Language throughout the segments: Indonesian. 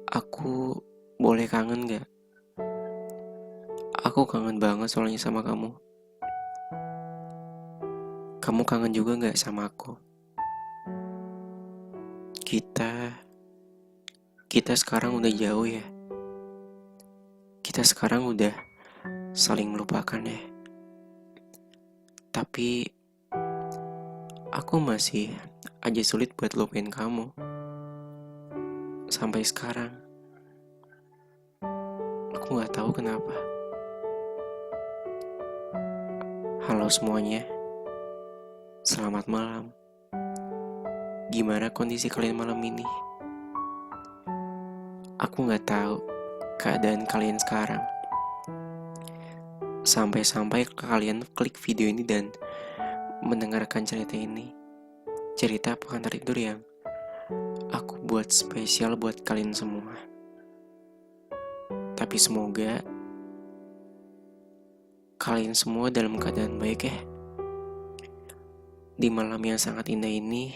Aku boleh kangen gak? Aku kangen banget soalnya sama kamu. Kamu kangen juga gak sama aku? Kita, kita sekarang udah jauh ya. Kita sekarang udah saling melupakan ya. Tapi aku masih aja sulit buat lupain kamu. Sampai sekarang, aku gak tahu kenapa. Halo semuanya, selamat malam. Gimana kondisi kalian malam ini? Aku gak tahu keadaan kalian sekarang. Sampai-sampai kalian klik video ini dan mendengarkan cerita ini. Cerita pengantar tidur yang aku buat spesial buat kalian semua. Tapi semoga kalian semua dalam keadaan baik ya. Di malam yang sangat indah ini,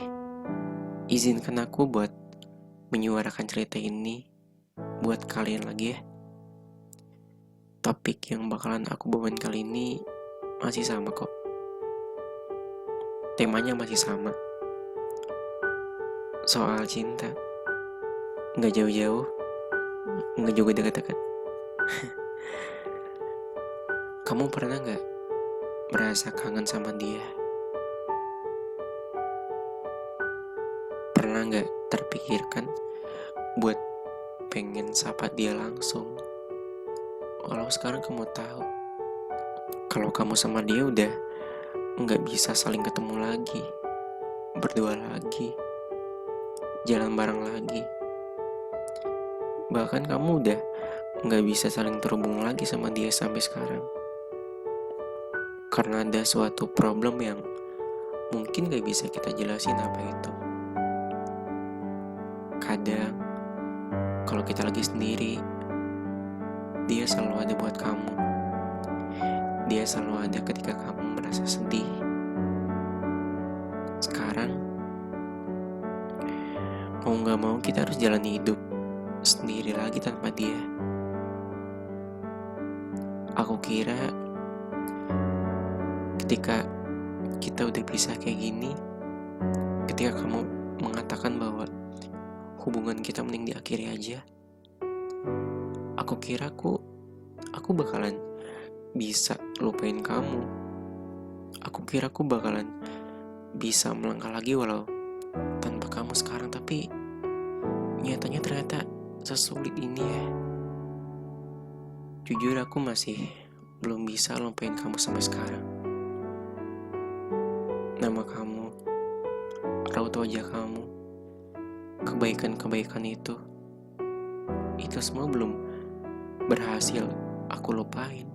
izinkan aku buat menyuarakan cerita ini buat kalian lagi ya. Topik yang bakalan aku bawain kali ini masih sama kok. Temanya masih sama. Soal cinta. Nggak jauh-jauh, nggak juga dekat-dekat. Kamu pernah nggak merasa kangen sama dia? Pernah nggak terpikirkan buat pengen sapa dia langsung? Walau sekarang kamu tahu kalau kamu sama dia udah nggak bisa saling ketemu lagi, berdua lagi, jalan bareng lagi. Bahkan kamu udah nggak bisa saling terhubung lagi sama dia sampai sekarang. Karena ada suatu problem yang mungkin gak bisa kita jelasin apa itu. Kadang, kalau kita lagi sendiri, dia selalu ada buat kamu. Dia selalu ada ketika kamu merasa sedih. Sekarang, mau gak mau kita harus jalani hidup sendiri lagi tanpa dia. Aku kira ketika kita udah bisa kayak gini, ketika kamu mengatakan bahwa hubungan kita mending diakhiri aja, aku kira aku bakalan bisa lupain kamu. Aku kira aku bakalan bisa melangkah lagi walau tanpa kamu sekarang. Tapi nyatanya ternyata sesulit ini ya. Jujur aku masih belum bisa lupain kamu sampai sekarang. Nama kamu, raut wajah kamu, kebaikan-kebaikan itu semua belum berhasil aku lupain.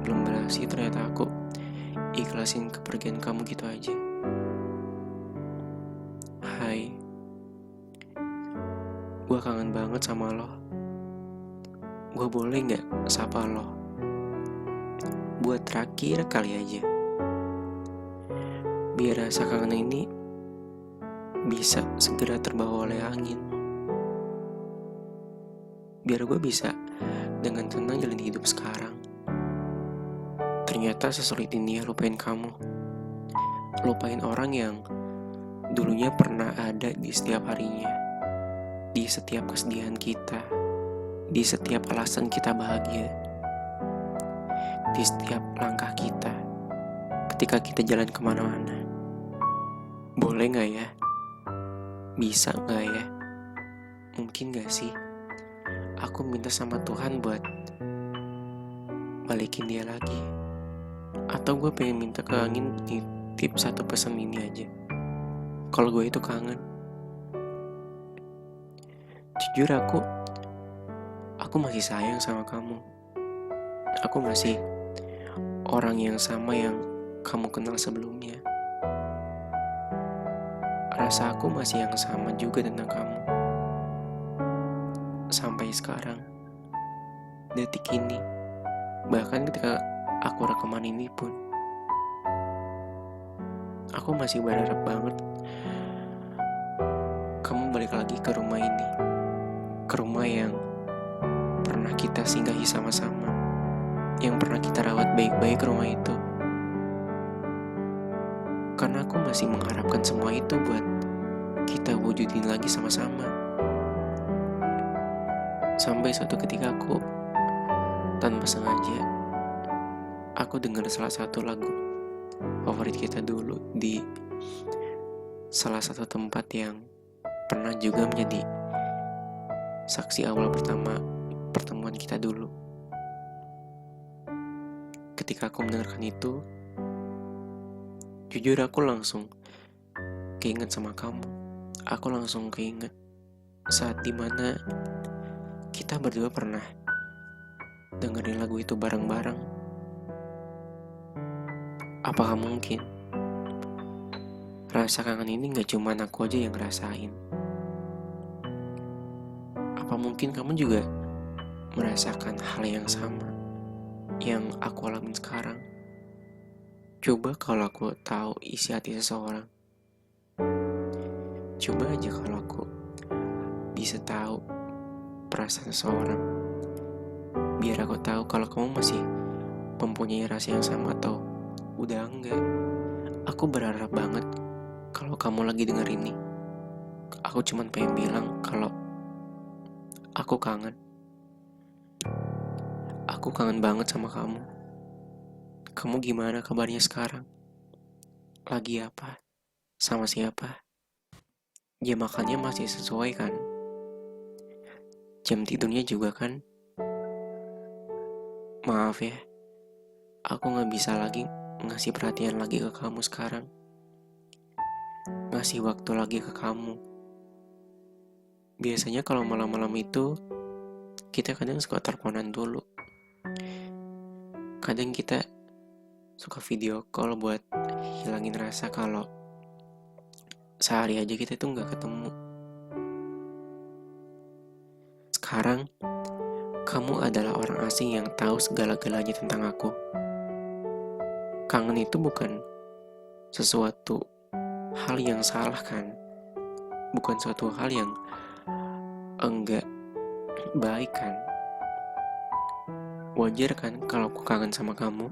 Belum berhasil ternyata aku ikhlasin kepergian kamu gitu aja. Hai, gue kangen banget sama lo. Gue boleh gak sapa lo? Buat terakhir kali aja. Biar rasa kangen ini bisa segera terbawa oleh angin. Biar gue bisa dengan tenang jalan hidup sekarang. Ternyata sesulit ini ya lupain kamu. Lupain orang yang dulunya pernah ada di setiap harinya, di setiap kesedihan kita, di setiap alasan kita bahagia, di setiap langkah kita ketika kita jalan kemana-mana. Boleh gak ya? Bisa gak ya? Mungkin gak sih aku minta sama Tuhan buat balikin dia lagi? Atau gue pengen minta ke angin nitip satu pesan ini aja, kalau gue itu kangen. Jujur aku masih sayang sama kamu. Aku masih orang yang sama yang kamu kenal sebelumnya. Rasa aku masih yang sama juga tentang kamu. Sampai sekarang, detik ini, bahkan ketika aku rekaman ini pun, aku masih berharap banget kamu balik lagi ke rumah ini, ke singgahi sama-sama, yang pernah kita rawat baik-baik rumah itu. Karena aku masih mengharapkan semua itu buat kita wujudin lagi sama-sama. Sampai suatu ketika tanpa sengaja, aku dengar salah satu lagu favorit kita dulu di salah satu tempat yang pernah juga menjadi saksi awal pertama pertemuan kita dulu. Ketika aku mendengarkan itu, jujur aku langsung keinget sama kamu. Aku langsung keinget saat dimana kita berdua pernah dengerin lagu itu bareng-bareng. Apakah mungkin rasa kangen ini gak cuma aku aja yang ngerasain? Apa mungkin kamu juga merasakan hal yang sama yang aku alamin sekarang? Coba kalau aku tahu isi hati seseorang. Coba aja kalau aku bisa tahu perasaan seseorang. Biar aku tahu kalau kamu masih mempunyai rasa yang sama atau udah enggak. Aku berharap banget kalau kamu lagi denger ini. Aku cuman pengen bilang kalau aku kangen. Aku kangen banget sama kamu. Kamu gimana kabarnya sekarang? Lagi apa? Sama siapa? Jam makannya masih sesuai kan? Jam tidurnya juga kan? Maaf ya, aku gak bisa lagi ngasih perhatian lagi ke kamu sekarang. Ngasih waktu lagi ke kamu. Biasanya kalau malam-malam itu, kita kadang suka teleponan dulu. Kadang kita suka video call buat hilangin rasa kalau sehari aja kita tuh gak ketemu. Sekarang, kamu adalah orang asing yang tahu segala-galanya tentang aku. Kangen itu bukan sesuatu hal yang salah kan? Bukan suatu hal yang enggak baik kan? Wajar kan kalau aku kangen sama kamu?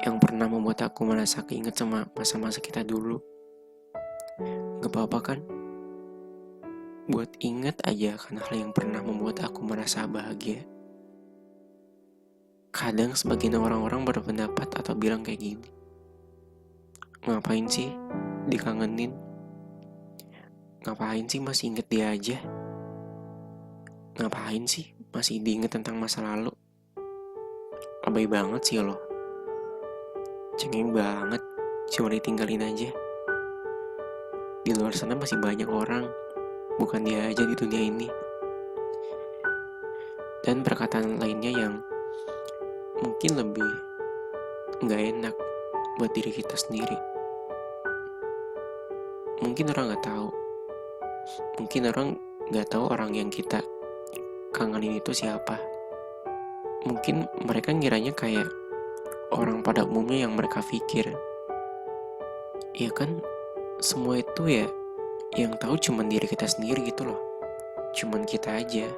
Yang pernah membuat aku merasa keinget sama masa-masa kita dulu. Gak apa-apa kan? Buat ingat aja kan hal yang pernah membuat aku merasa bahagia. Kadang sebagian orang-orang berpendapat atau bilang kayak gini. Ngapain sih dikangenin? Ngapain sih masih inget dia aja? Ngapain sih masih diinget tentang masa lalu? Lebay banget sih lo. Cengeng banget, cuma ditinggalin aja. Di luar sana masih banyak orang, bukan dia aja di dunia ini. Dan perkataan lainnya yang mungkin lebih gak enak buat diri kita sendiri. Mungkin orang gak tahu. Mungkin orang gak tahu orang yang kita kangenin itu siapa. Mungkin mereka ngiranya kayak orang pada umumnya yang mereka pikir. Ya kan, semua itu ya yang tahu cuman diri kita sendiri gitu loh. Cuman kita aja.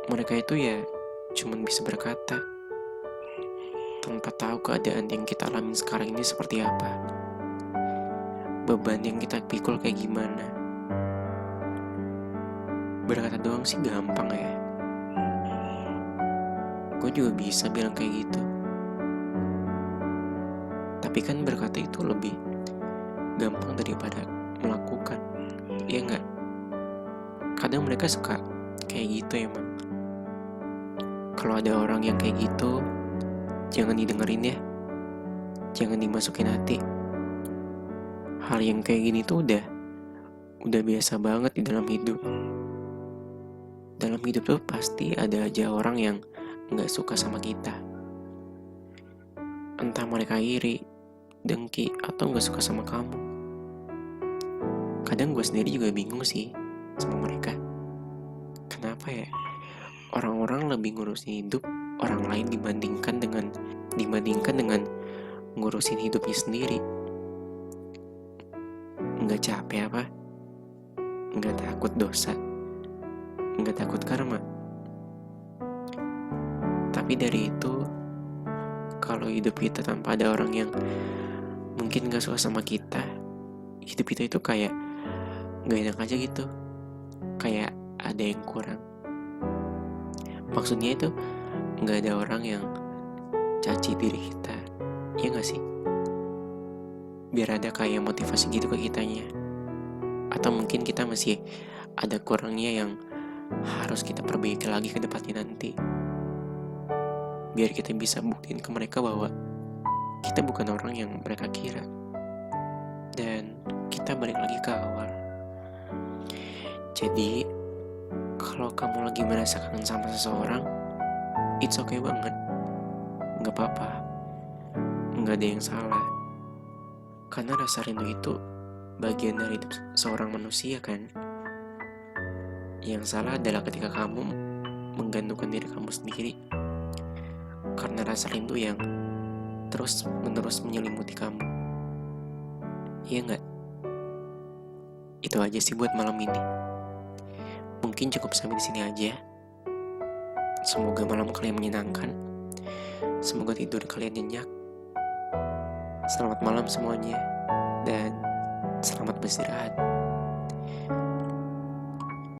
Mereka itu ya cuman bisa berkata tanpa tahu keadaan yang kita alami sekarang ini seperti apa. Beban yang kita pikul kayak gimana. Berkata doang sih gampang ya. Gue juga bisa bilang kayak gitu. Tapi kan berkata itu lebih gampang daripada melakukan. Iya gak? Kadang mereka suka kayak gitu emang. Kalau ada orang yang kayak gitu, jangan didengerin ya. Jangan dimasukin hati. Hal yang kayak gini tuh udah biasa banget di dalam hidup. Dalam hidup tuh pasti ada aja orang yang gak suka sama kita. Entah mereka iri, dengki, atau gak suka sama kamu. Kadang gue sendiri juga bingung sih sama mereka. Kenapa ya orang-orang lebih ngurusin hidup orang lain dibandingkan dengan ngurusin hidupnya sendiri? Nggak capek apa? Nggak takut dosa? nggak takut karma. Tapi dari itu, kalau hidup kita tanpa ada orang yang mungkin gak suka sama kita, hidup kita itu kayak gak enak aja gitu. Kayak ada yang kurang. Maksudnya itu gak ada orang yang caci diri kita, ya gak sih? Biar ada kayak motivasi gitu ke kitanya. Atau mungkin kita masih ada kurangnya yang harus kita perbaiki lagi ke depannya nanti. Biar kita bisa buktiin ke mereka bahwa kita bukan orang yang mereka kira. Dan kita balik lagi ke awal. Jadi, kalau kamu lagi merasa kangen sama seseorang, it's okay banget. Gak apa-apa. Gak ada yang salah. Karena rasa rindu itu bagian dari hidup seorang manusia kan. Yang salah adalah ketika kamu menggantungkan diri kamu sendiri karena rasa rindu yang terus-menerus menyelimuti kamu. Iya nggak? Itu aja sih buat malam ini. Mungkin cukup sampai di sini aja. Semoga malam kalian menyenangkan. Semoga tidur kalian nyenyak. Selamat malam semuanya dan selamat beristirahat.